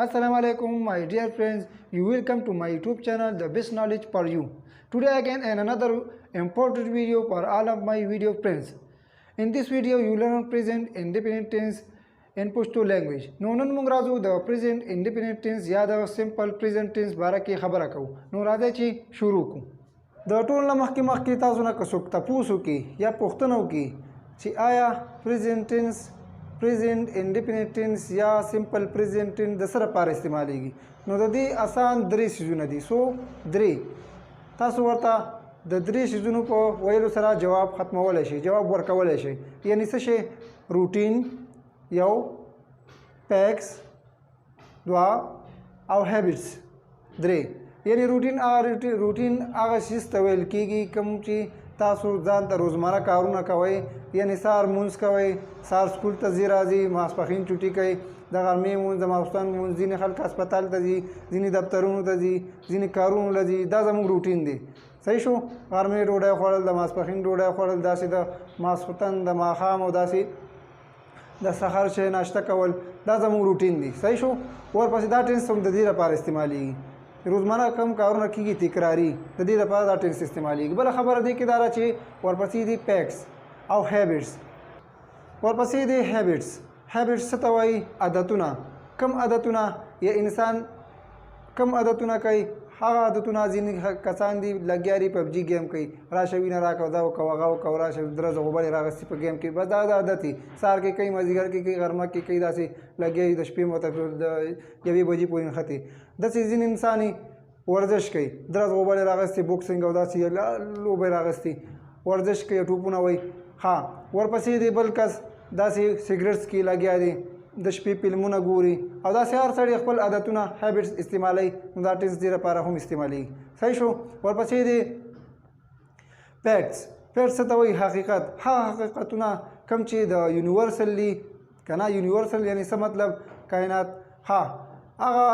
Assalamu alaikum, my dear friends. You welcome to my YouTube channel, The Best Knowledge for You. Today again and another important video for all of my video friends. In this video, you learn present indefinite tense in Pashto language. No nan mung razu the present indefinite tense ya the simple present tense bara ki khabara kau. No raza chi shuru ku. د ټول نه مخکې تاسو نه که څوک تپوس وکړي یا پوښتنه وکړي چې آیا present tense present indefinite tense یا simple present tense د څه لپاره استعمالیږي نو د دې آسان درې څیزونه دي درې تاسو ورته د درې څیزونو په ویلو سره جواب ختمولی شئ جواب ورکولی شئ یعنی څه شی روټین یو پیکس دوه او هیبټس درې یعنی روټین هغه شیز ته ویل کېږي کوم چې تاسو ځان ته روزمره کارونه کوئ یعنی سهار مونځ کوئ سهار سکول ته ځي راځي ماسپښین چوټي کوي د غرمې مونځ د ماخوستن مونځ ځینې خلک هسپتال ته ځي ځینې دفترونو ته ځي ځینې کارونو له ځي دا زموږ روټین دی صحیح شو غرمې ډوډۍ خوړل د ماسپښین ډوډۍ خوړل داسې د ماسخوتن د ماښام او داسې د سحر شی ناشته کول دا زموږ روټین دی صحیح شو ورپسې دا ټینس هم د دې لپاره استعمالیږي روزمره کم کارونه کېږي تکراري د دې لپاره دا ټینس استعمالیږي بله خبره دې کې دا ده چې ورپسې دي پیکس او هیبټس ورپسې دي هیبټس څه ته وایي عادتونه کم عادتونه یا انسان کم عادتونه کوي هغه عادتونه ځینې کسان دي لګیا دي پبجي گیم کوي راشه وینه راکړه دا وکړه هغه وکړه راشه درزه غوبلې راغستې په گیم کې بس دا د عادت دي سهار کې کوي مازدیګر کې کوي غرمه کې کوي داسې لګیا دي د شپې مته د یوې بجې پورې نښتې داسې ځینې انسان ورزش کوي درز غوبلې راغستې بوکسینګ او داسې لوبې راغستې ورزش کوي ټوپونه وایي ها ورپسې دی بل کس داسې سګرټس کې لګیا دي د شپې فلمونه ګوري او داسې هر سړی خپل عادتونه هیبټس استعمالوي نو دا ټینس دې لپاره هم استعمالیږي صحیح شو ورپسې دی فیکټس څه ته وایي حقیقت هغه حقیقتونه کوم چې د یونیورسل دي که نه یونیورسل یعنی څه مطلب کائنات هغه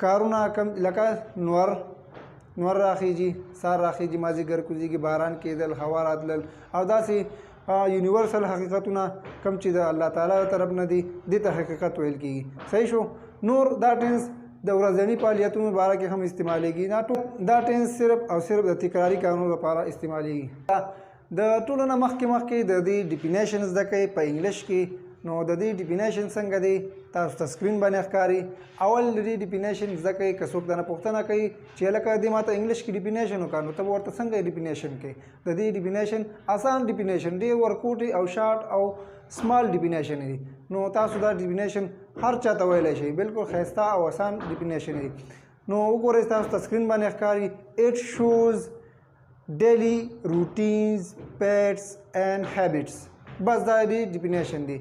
کارونه کم لکه نور راخیږي سهار راخیږي مازدیګر کوزیږي باران کېدل هوا راتلل او داسې یونیورسل حقیقتونه کم چې د الله تعالی طرف نه دي دې ته حقیقت ویل کېږي صحیح شو نور دا ټینس د ورځني فعالیتونو باره کې هم استعمالیږي دا ټینس صرف او صرف د تکراري کارونو لپاره استعمالیږي د ټولو نه مخکې د دې ډیفینیشن زده کوئ په انګلیش کې نو د دې ډیفینیشن څنګه دی تاسو ته سکرین باندې ښکاري اول د دې ډیفینیشن زده کوئ که څوک درنه پوښتنه کوي چې لکه دې ما ته انګلیش کې ډیفینیشن وکړه نو ته به ورته څنګه ډیفینیشن کوي د دې ډیفینیشن آسان ډیفینیشن ډېر ورکوټي او شارټ او سمال ډیفینیشن دی نو تاسو دا ډیفینیشن هر چا ته ویلی شئ بالکل ښایسته او آسان ډیفینیشن دی نو وګورئ تاسو ته سکرین باندې ښکاري اټ شوز ډیلی روټینز پیټس اینڈ هیبټس بس دا دی ډیفینیشن دی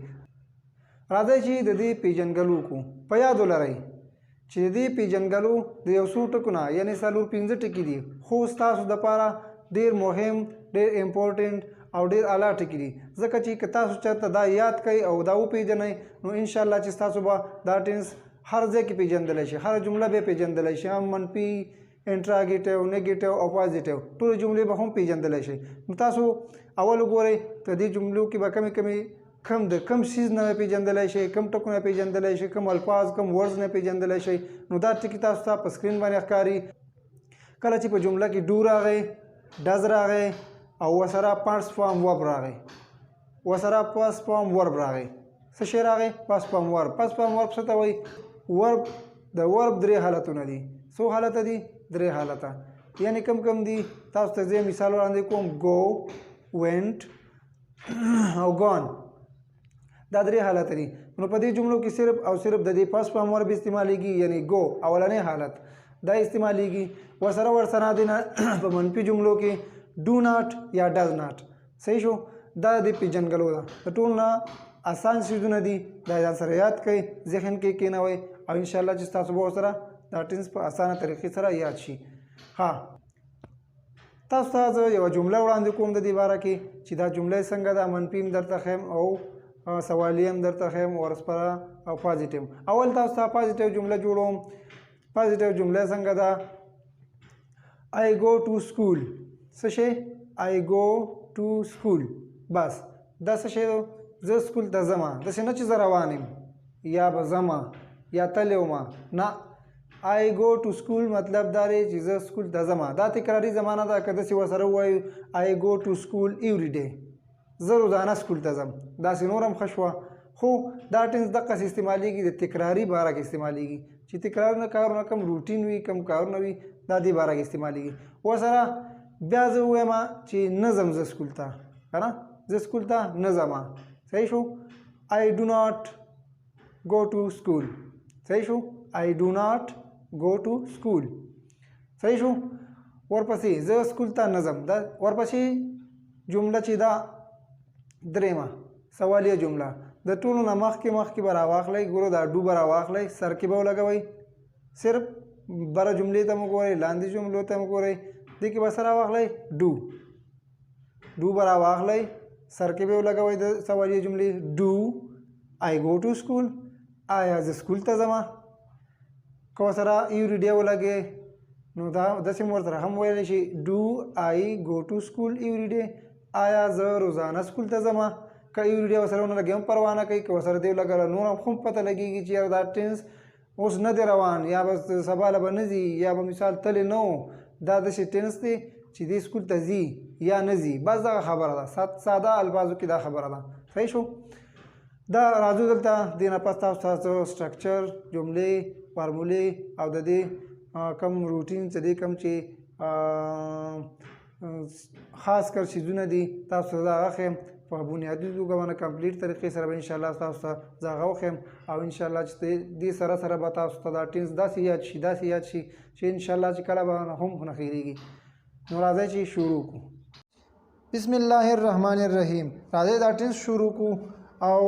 راځئ چې د دې پیژنګلو وکړو په یاد ولرئ چې د دې پیژنګلو د یو څو ټکو نه یعنې 4-5 ټکي دي خو ستاسو دپاره ډېر مهم ډېر امپورټنټ او ډېر اعلی ټکي دي ځکه چې که تاسو چېرته دا یاد کوئ او دا وپېژنئ نو انشاءالله چې ستاسو به دا ټینس هر ځای کې پېژندلی شي هره جمله به یې پېژندلی شي هم منفي انټراګیټیو نیګیټیو او پازیټیو ټولې جملې به هم پېژندلی شي نو تاسو اول وګورئ په دې جملو کې به کمې کم سیز نه پیژندلی شي کم ټکونه پیژندلی شي کم الفاظ کم ورډز نه پیژندلی شي نو دا ټکي تاسو ته په سکرین باندې ښکاري کله چې په جمله کې ډو راغی ډز راغی او ورسره پاست فارم ورب راغی څه شی راغی پاست فارم ورب څه ته وایي ورب د ورب درې حالتونه دي څو حالته دي درې حالته یعنی کم دي تاسو ته زه مثال وړاندې کوم گو وینټ او ګون دا درې حالت دي نو په دې جملو کې صرف او صرف د دې پاست فارم ورب استعمالیږي یعنی گو اولنی حالت دا استعمالیږي ورسره د په منفي جملو کې ډو ناټ یا ډز ناټ صحیح شو دا د پیژنګلو ده د ټول نه آسان څیزونه دي دا ځان سره یاد کړئ ذهن کې کېنوئ او انشاءالله چې ستاسو به ورسره دا ټینس په اسانه طریقې سره یاد شي تاسو ته زه یوه جمله وړاندې کوم د دې باره کې چې دا جمله څنګه ده منفي هم درته ښیم او سوالیه هم درته ښیم ورسپره او پازیټیو اول تاسو ته پازیټیو جمله جوړوم پازیټیو جمله څنګه ده I go to school څه شی I go to school بس دا څه شی زه سکول ته ځمه داسې نه چې زه روان یم یا به ځمه یا تللی وم نه I go to school مطلب دا دی چې زه سکول ته ځم دا تکراري زمانه ده که داسې ورسره ووایو I go to school every day زه روزانه سکول ته ځم داسې نور هم ښه شوه خو دا ټینس دقسې استعمالیږي د تکراري باره کې استعمالیږي چې تکرارونه کارونه کم روټین وي کم کارونه وي دا دې باره کې استعمالیږي ورسره بیا زه ووایم چې نه ځم زه سکول ته که نه زه سکول ته نه ځم صحیح شو I do not go to school صحیح شو I do not go to school صحیح شو ورپسې زه سکول ته نه ځم دا ورپسې جمله چې دا درېمه سوالیه جمله د ټولو نه مخکې به راواخلئ ګورو دا ډو به راواخلئ سر کې به ولګوئ صرف بره جملې ته مو ګورئ لاندې جملو ته مو ګورئ دې کې به څه راواخلئ ډو به راواخلئ سر کې به ولګوئ د سوالیه جملې ډو I go to school آیا زه سکول ته ځم که ورسره ایوری ډے ولګې نو دا داسې مو ورسره هم ویلی شي ډو I go to school every day آیا زه روزانه سکول ته ځم که ایوری ډے ورسره ونه لګي هم پروا نه کوي که ورسره دې ولګله نور هم پته لګېږي چې یار دا ټینس اوس نه دی روان یا به سبا له به نه ځي یا به مثال تللی نه و دا داسې ټینس دی چې دې سکول ته ځي یا نه ځي بس دغه خبره ده ساده الفاظو کې دا خبره ده صحیح شو دا راځو دلته دې نه پس تاسو سټرکچر جملې فارمولې او د دې کم روټین څه دی کم چې خاص کر چیزونه دي تاسو ته هغه ښیم په بنیادي توګه باندې کمپلیټ طریقې سره به انشاءالله تاسو ته زه هغه وښیم او انشاءالله چې دې سره به تاسو ته دا ټینس داسې یاد شي چې انشاءالله چې کله به هم نه هېرېږي نو راځئ چې شروع کړو بسم الله الرحمن الرحیم راځئ دا ټینس شروع کړو او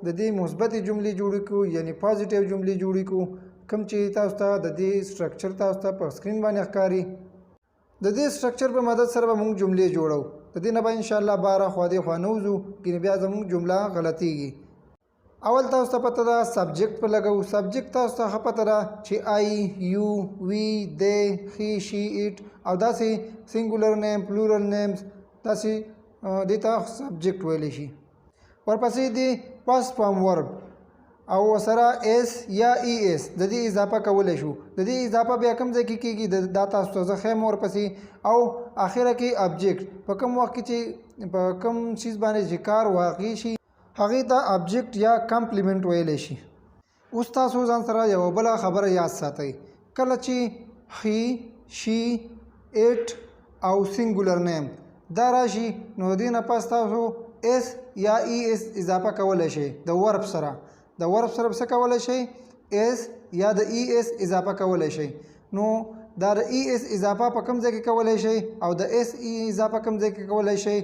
د دې مثبتې جملې جوړې کړو یعنی پازیټیو جملې جوړې کړو کوم چې تاسو ته د دې سټرکچر تاسو ته په سکرین باندې ښکاري د دې سټرکچر په مدد سره به موږ جملې جوړو د دې نه به انشاءالله باره خوا دې خوا نه وځو ګینې بیا زموږ جمله غلطیږي اول تاسو ته پته ده سبجیکټ په لګو سبجیکټ تاسو ته ښه پته ده چې I you we they he she it او داسې سینګولر نیم پلورل نیمز داسې دې ته سبجیکټ ویلی شي ورپسې دی پاس فارم ورب او سره اس یا ای اس د دې اضافه کولی شو د دې اضافه بیا کوم ځای کې کېږي دا تاسو ته زه ښیم ورپسې او اخره کې ابجیکټ په کوم وخت کې چې په کوم چیز باندې چې کار واقع شي هغې ته ابجیکټ یا کمپلیمنټ ویلی شي اوس تاسو ځان سره یوه بله خبره یاد ساتئ کله چې هی شي ایټ او سینګولر نیم دا راشي نو دې نه پس تاسو اس یا ای اس اضافه کولی شئ د ورب سره څه کولی شئ اس یا د ای اس اضافه کولی شئ نو دا د ای اس اضافه په کوم ځای کې کولی شئ او د اس ای اضافه کوم ځای کې کولی شئ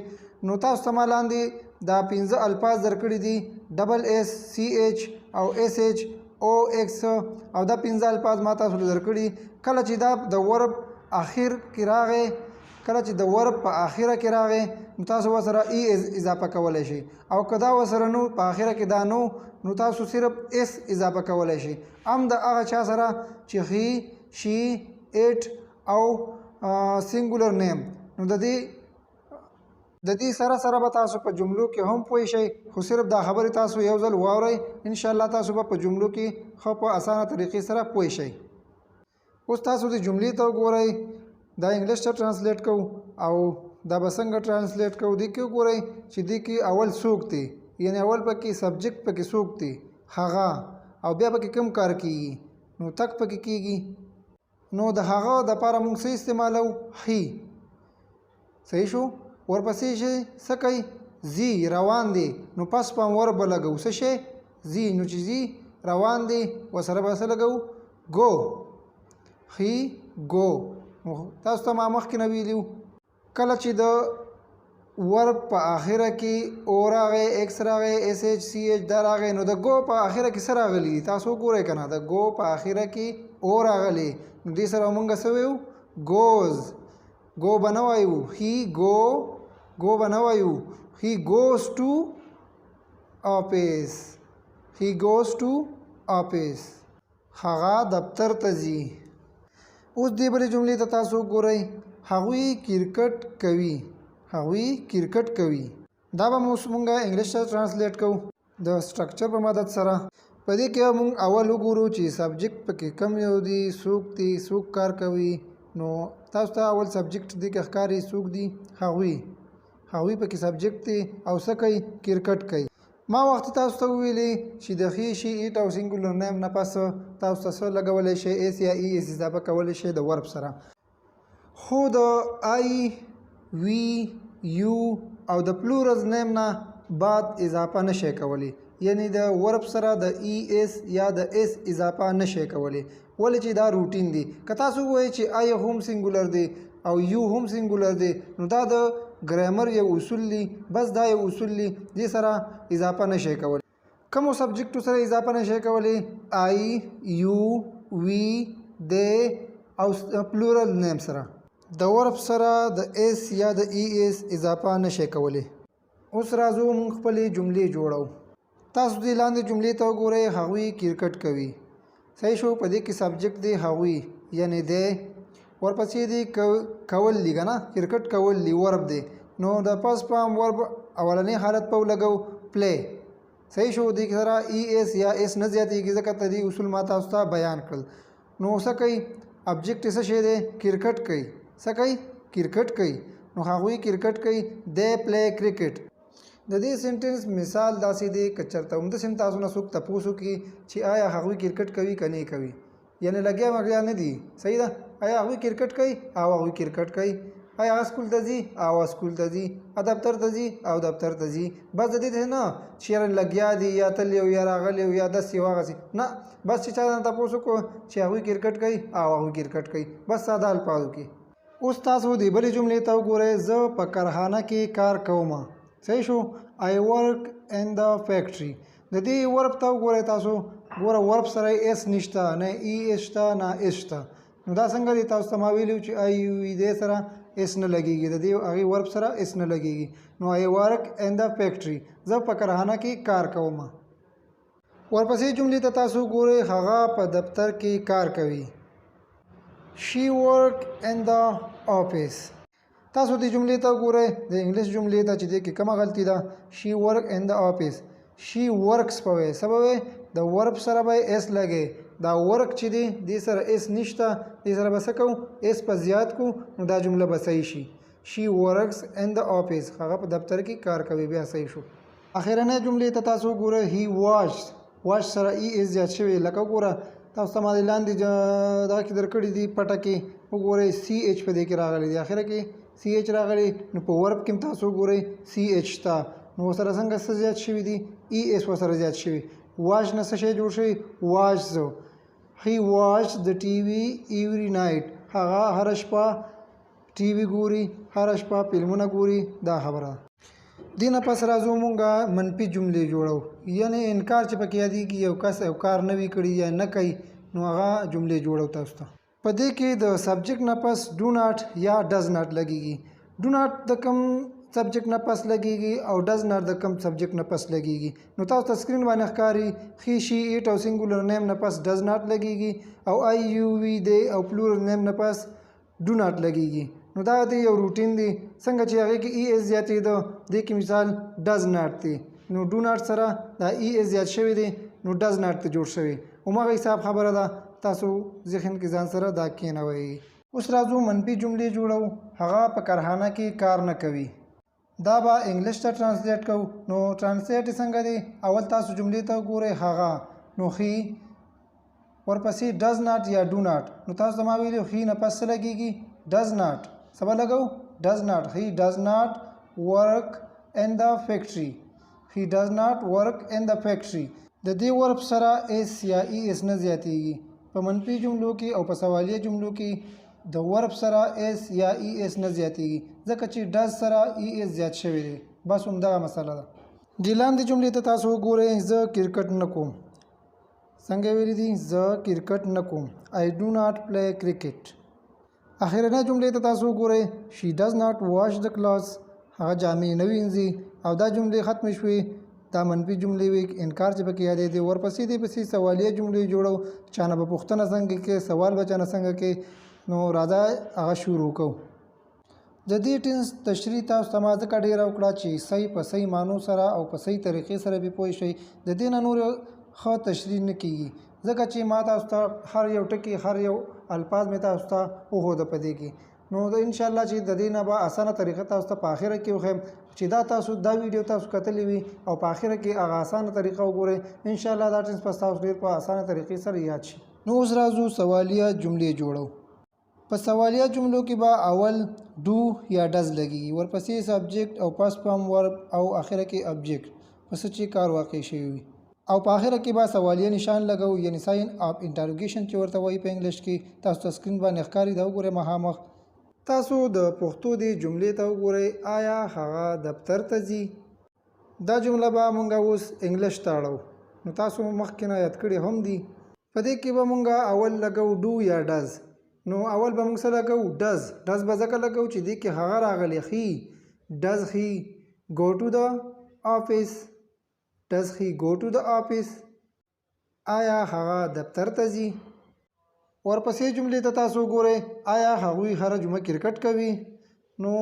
نو تاسو ته ما لاندې دا 15 الفاظ درکړي دي ډبل اس سی ایچ او اس ایچ او ایکس او دا 15 الفاظ ما تاسو ته درکړي کله چې دا د ورب اخر کې راغی کله چې د ورب په اخره کې راغی نو تاسو ورسره ای اضافه کولی شئ او که دا ورسره نو په اخره کې دا نو تاسو صرف اس اضافه کولی شئ هم د هغه چا سره چې هی شي ایټ او سینګولر نیم نو د دې سره به تاسو په جملو کې هم پوه شئ خو صرف دا خبرې تاسو یو ځل واورئ انشاءالله تاسو به په جملو کې ښه په اسانه طریقې سره پوه شئ اوس تاسو د جملې ته وګورئ دا انګلیش ته ټرانسلیټ کوو او دا به څنګه ټرانسلیټ کوو دې کې وګورئ چې دې کې اول څوک دی یعنی اول پکې سبجیکټ پکې څوک دی هغه او بیا پکې کوم کار کیږي نو تک پکې کیږي نو د هغه دپاره موږ څه استعمالو هی صحیح شو ورپسې شي څه کوي ځي روان دی نو پس په ور به لګو څه شی ځي نو چې ځي روان دی ورسره به څه لګو ګو هی ګو تاسو ته ما مخکې نه ویلي کله چې د ورب په آخره کې او راغی ایکس راغی اس ایچ سی ایچ دا راغی نو د ګو په آخره کې څه راغلی تاسو وګورئ که نه د ګو په آخره کې او راغلی نو دې سره مونږ څه ویو ګوز ګو به نه وایو هی ګو به نه وایو هی ګوز ټو آفیس هی ګوز ټو آفیس هغه دفتر ته ځي اوس دې بلې جملې ته تاسو وګورئ هغوی کرکټ کوي دا به مونږ انګلیش ته ټرانسلیټ کوو د سټرکچر په مدد سره په دې کې موږ اول وګورو چې سبجیکټ پکې کم یو دی، څوک دی، څوک کار کوي. نو تاسو ته اول سبجیکټ دی که ښکاري څوک دی؟ هغوی پکې سبجیکټ دی او څه کوي؟ کرکټ کوي. ما وخت تاسو ته ویلي چې د ښي شي ایټ او سینګولر نیم نه پس تاسو ته څه لګولی شئ؟ ایس یا ای ایس اضافه کولی شئ د ورب سره. خو د آی، وی، یو او د پلورل نیم نه بعد اضافه نشئ کولی، یعنی د ورب سره د ای ایس یا د ایس اضافه نشئ کولی. ولې چې دا روټین دی. که تاسو ووایئ چې آی هم سینګولر دی او یو هم سینګولر دی، نو دا د ګرامر یو اصول دی، بس دا یو اصول دی، دې سره اضافه نشئ کولی. کومو سبجیکټو سره اضافه نشئ کولی؟ آی، یو، وی، دی او پلورل نیم سره. د ورب سره د ایس یا د ای ایس اضافه نشئ کولی. اوس راځو موږ خپلې جملې جوړو. تاسو دې لاندې جملې ته وګورئ. هغوی کرکټ کوي. صحیح شو. په دې کې سبجیکټ دی هغوی یعنی دی، ورپسې دی کول دی که نه، کرکټ کول دی ورب دی. نو د پس پام ورب اولنی حالت په ولګو پلی. صحیح شو. دې سره ای ایس یا ایس نه زیاتېږي ځکه ته دې اصول ما تاسو ته بیان کړل. نو څه کوي؟ ابجیکټ څه شی دی؟ کرکټ کوي. څه کوي؟ کرکټ کوي. نو هغوی کرکټ کوي. دی پلی کرکټ. د دې سنټنس مثال داسې دی که چېرته همداسې تاسو نه څوک تپوس وکړي چې آیا هغوی کرکټ کوي که نه کوي، یعنې لګیا مګیا نه دي. صحیح ده. آیا هغوی کرکټ کوي؟ او هغوی کرکټ کوي. آیا هغه سکول ته ځي؟ او سکول ته ځي. دفتر ته ځي؟ او دفتر ته ځي. بس د دې نه چې یاره لګیا دي یا تللی او یا راغلی او یا داسې واغسې نه، بس چې چا نه تپوس وکړو چې هغوی کرکټ کوي او هغوی کرکټ کوي، بس ساده الفاظو کې. اوس تاسو د بلې جملې ته وګورئ. زه په کارخانه کې کار کوم. صحیح شو. I work in the factory. د دې ورب ته وګورئ. تاسو ګوره ورب سره ایس نشته، نه ای ایس شته، نه ایس شته. نو دا څنګه دی؟ تاسو ته ما ویلي چې آی وي دې سره ایس نه لګېږي، د دې هغې ورب سره ایس نه لګېږي. نو I work in the factory. زه په کارخانه کې کار کوم. ورپسې جملې ته تاسو ګورئ. هغه په دفتر کې کار کوي. She work in the office. تاسو دې جملې ته وګورئ. د انګلیس جملې ته چې دې کې کومه غلطي ده؟ شي ورک ان د آفیس. شي ورکس به وایي. څه به وایي؟ د ورب سره به ایس لګئ. دا ورک چې دی دې سره ایس نشته، دې سره به څه کوو؟ ایس په زیات کو، نو دا جمله به صحیح شي. شي ورکس ان د آفیس. هغه په دفتر کې کار کوي. بیا صحیح شو. اخرنۍ جملې ته تاسو وګورئ. هی واش. واش سره ای ایس زیات شوی. لکه وګوره تاسو ته ما لاندې دا کې درکړي دي پټه کې وګورئ. سی ایچ په دې کې راغلی دی. اخره کې سی ایچ راغلی. نو په ورب کې تاسو وګورئ سی ایچ شته. نو ورسره څنګه څه زیات شوي دي؟ ای ایس ورسره زیات شوي. واچ نه څه شی جوړ شوی؟ واچ. زه هی واچ د ټي وي ایوری نایټ. هغه هره شپه ټي وي ګوري، هره شپه فلمونه ګوري. دا خبره ده. دې نه پس راځو مونږه منفي جملې جوړو. یعنې انکار چې پکې یادېږي یو کس یو کار نه وي کړي یا نه کوي، نو هغه جملې جوړو تاسو ته. په دې کې د سبجیکټ نه پس ډو ناټ یا ډز ناټ لګېږي. ډو ناټ د کوم سبجیکټ نه پس لګېږي او ډز ناټ د کوم سبجیکټ نه پس لګېږي. نو تاسو ته سکرین باندې ښکاري ښي شي ایټ او سینګولر نیم نه پس ډز ناټ لګېږي او آی یو وي دی او پلورل نیم نه پس ډو ناټ لګېږي. نو دا دی یو روټین دی. څنګه چې هغې کې ای ایس زیاتېده، دې کې مثال ډز ناټ دی. نو ډو ناټ سره دا ای ایس زیات شوی دی، نو ډز ناټ ته جوړ شوی. هماغه حساب خبره ده. تاسو ذهن کې ځان سره دا کېنوئ. اوس راځو منفي جملې جوړو. هغه په کارخانه کې کار نه کوي. دا به انګلیش ته ټرانسلیټ کوو. نو ټرانسلیټ څنګه دی؟ اول تاسو جملې ته وګورئ. هغه نو ښي، ورپسې ډز ناټ یا ډو ناټ. نو تاسو ته ما ویلي ښي نه پس څه لګېږي؟ ډز ناټ. څه به لګو؟ ډز ناټ. ښي ډز ناټ ورک ان د فیکټري. ښي ډز ناټ ورک ان د فیکټري. د دې ورب سره ایس یا ای ایس نه زیاتېږي. په منفي جملو کې او په سوالیه جملو کې د ورب سره ایس یا ای ایس نه زیاتېږي، ځکه چې ډز سره ای ایس زیات شوی دی. بس همدغه مسله ده. دې لاندې جملې ته تاسو وګورئ. زه کرکټ نه کوم. څنګه ویلي دي؟ زه کرکټ نه کوم. آی ډو ناټ پلی کرکټ. اخرنۍ جملې ته تاسو وګورئ. شي ډز ناټ واش د کلاس. هغه جامې نه وینځي. او دا جملې ختمې شوې. دا منفي جملې وي، انکار چې پکې یادېدې. ورپسې دې پسې سوالیه جملې جوړو. چا نه به پوښتنه څنګه کې، سوال به چا نه څنګه کې. نو راځه هغه شروع کوو. د دې ټینس تشریح تاسو ته ما ځکه ډېره وکړه چې صحیح په صحیح معنو سره او په صحیح طریقې سره به پوه شئ. د دې نه نور ښه تشریح نه کیږي ځکه چې ما تاسو ته هر یو ټکي هر یو الفاظ مې تاسو ته وښوده په دې کې نو ان شاء الله چې د دې نه به اسانه طریقه تاسو ته په اخره کې وښیم چې دا ویډیو تاسو کتلی وي او په اخره کې هغه اسانه طریقه وګورئ ان شاء الله دا ټینس په تاسو ډېر په اسانه طریقې سره یاد شي نو اوس راځو سوالیه جملې جوړو په سوالیه جملو کې به اول ډو یا ډز لګي ورپسې سبجیکټ او پاست فارم ورب او اخره کې ابجیکټ پس چې کار واقع شوی وي او په اخره کې به سوالیه نشان لګو یعنی ساين اف انټروګیشن چې ورته وایي په انګلیش کې تاسو ته سکرین باندې ښکاري دا وګورئ مخامخ تاسو د پښتو دی جملې ته وګورئ آیا هغه دفتر ته ځي دا جمله به مونږ اوس انګلیش ته اړو نو تاسو مخکې نه یاد کړي هم دي په دې کې به مونږ اول لګو ډو یا ډز نو اول به موږ سره لګو ډز به ځکه لګو چې دې کې هغه راغلی هی ډز هی go to the office does he go to the office آیا هغه دفتر ته ځي ورپسې جملې ته تاسو ګورئ آیا هغوی هره جمعه کرکټ کوي نو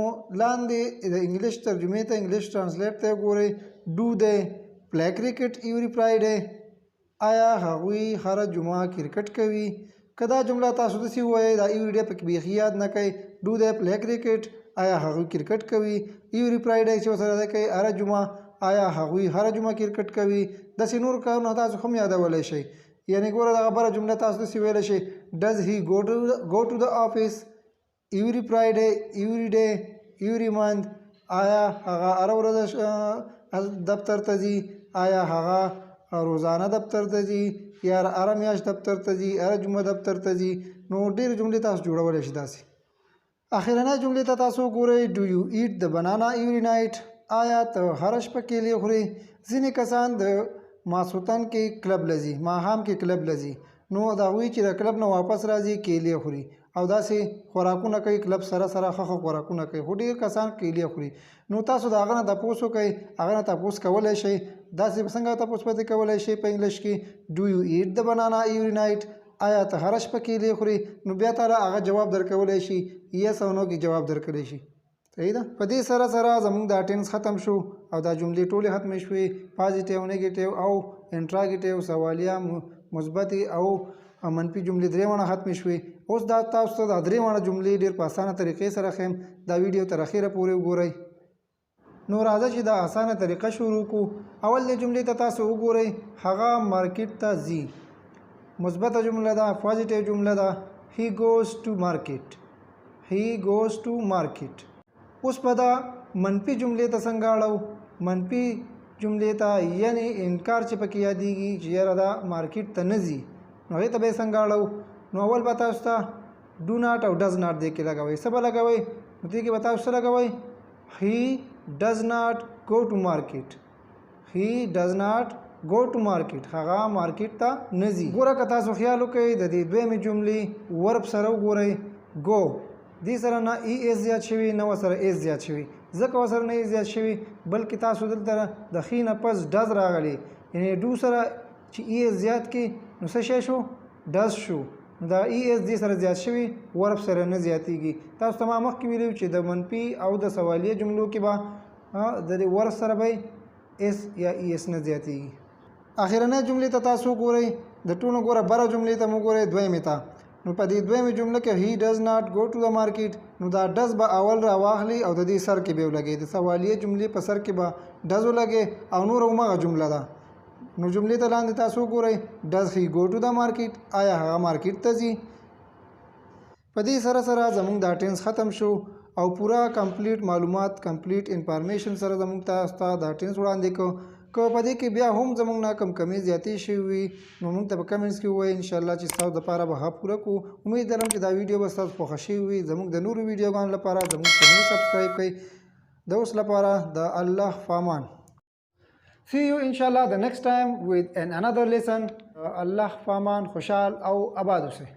لاندې د انګلیش ترجمې ته انګلیش ټرانسلیټ ته ګورئ do they play cricket every Friday آیا هغوی هره جمعه کرکټ کوي که دا جمله تاسو داسې ووایئ دا ایوری ډے پکې بیخي یاد نه کوئ do they play cricket آیا هغوی کرکټ کوي ایوری فرایډے چې ورسره دی کوي هره جمعه آیا هغوی هره جمعه کرکټ کوي داسې نور کارونه تاسو هم یادولی شئ یعنی ګوره دغه بله جمله تاسو داسې ویلی شئ does he go to the office every Friday every day every month آیا هغه هره ورځ دفتر ته ځي آیا هغه روزانه دفتر ته ځي یا هره میاشت دفتر ته ځي هره جمعه دفتر ته ځي نو ډېرې جملې تاسو جوړولی شئ داسې اخرنۍ جملې ته تاسو ګورئ do you eat the banana every night آیا ته هره شپه کیلې خورې ځینې کسان د ماسخوتن کې کلب لځي ماښام کې کلب لځي نو د هغوی چې د کلب نه واپس راځي کیلې خوري او داسې خوراکونه کوي کلب سره سره ښه خوراکونه کوي خو ډېر کسان کیلې خوري نو تاسو د هغه نه تپوس وکئ هغه نه تپوس کولی شئ داسې څنګه تپوس پتې کولی شئ په انګلیش کې do you eat the banana every night آیا ته هره شپه کیلې خوري نو بیا تعالی هغه جواب درکولی شي یس او نو کې جواب درکولی شي صحیح ده په دې سره سره زموږ دا ټینس ختم شو او دا جملې ټولې ختمې شوې پازیټیو نیګیټیو او انټراګیټیو سوالیه مثبتې او منفي جملې درې وانه ختمې شوې اوس دا تاسو ته دا درې وانه جملې ډېر په اسانه طریقې سره ښیم دا ویډیو تر اخره پورې وګورئ نو راځه چې دا اسانه طریقه شروع کړو اول دې جملې ته تاسو وګورئ هغه مارکیټ ته ځي مثبته جمله ده پازیټیو جمله ده he goes to market اوس په دا منفي جملې ته څنګه اړو منفي جملې ته یعنی انکار چې پکې یادېږي چې یاره دا مارکیټ ته نه ځي نو هغې ته به یې څنګه اړو نو اول به تاسو ته ډو ناټ او ډز ناټ دې کې لګوئ څه به لګوئ نو دې کې به تاسو څه لګوئ he does not go to market هغه مارکیټ ته نه ځي ګوره که تاسو خیال وکئ د دې دویمې جملې ورب سره وګورئ go دې سره نه ای ایس زیات شوي نه ورسره ایس زیات شوي ځکه ورسره نه ایس زیات شوي بلکې تاسو دلته د خي نه پس ډز راغلی یعنی ډو سره چې ای ایس زیات کړي نو څه شی شو ډز شو دا ای ایس دې سره زیات شوي ورب سره نه زیاتېږي تاسو ته ما مخکې ویلي چې د منفي او د سوالیه جملو کې به د دې ورب سره به ایس یا ای ایس نه زیاتېږي اخرنۍ جملې ته تاسو ګورئ د ټولو ګوره بره جملې ته مو ګورئ دویمې ته نو په دې دویمې جمله کې he does not go to the market نو دا ډز به اول را واخلي او د دې سر کې به ولګي د سوالیه جملې په سر کې به ډز ولګي او نور همغه جمله ده نو جملې ته لاندې تاسو ګورئ does he go to the market آیا هغه مارکیټ ته ځي په دې سره سره زموږ دا ټینس ختم شو او پورا کمپلیټ معلومات کمپلیټ انفارمیشن سره زموږ تاسو ته دا ټینس وړاندې کړو که په دې کې بیا هم زموږ نه کمې زیاتې شوي وي نو موږ ته په کمنټس کې ووایئ انشاءالله چې ستاسو دپاره به ښه پوره کړو امید لرم چې دا ویډیو به ستاسو خوښه شوي وي زموږ د نورو ویډیوګانو لپاره زموږ چینل سبسکرایب کړئ د اوس لپاره د الله فامان See you inshallah the next time with another lesson الله فامان خوشحال او آباد اوسئ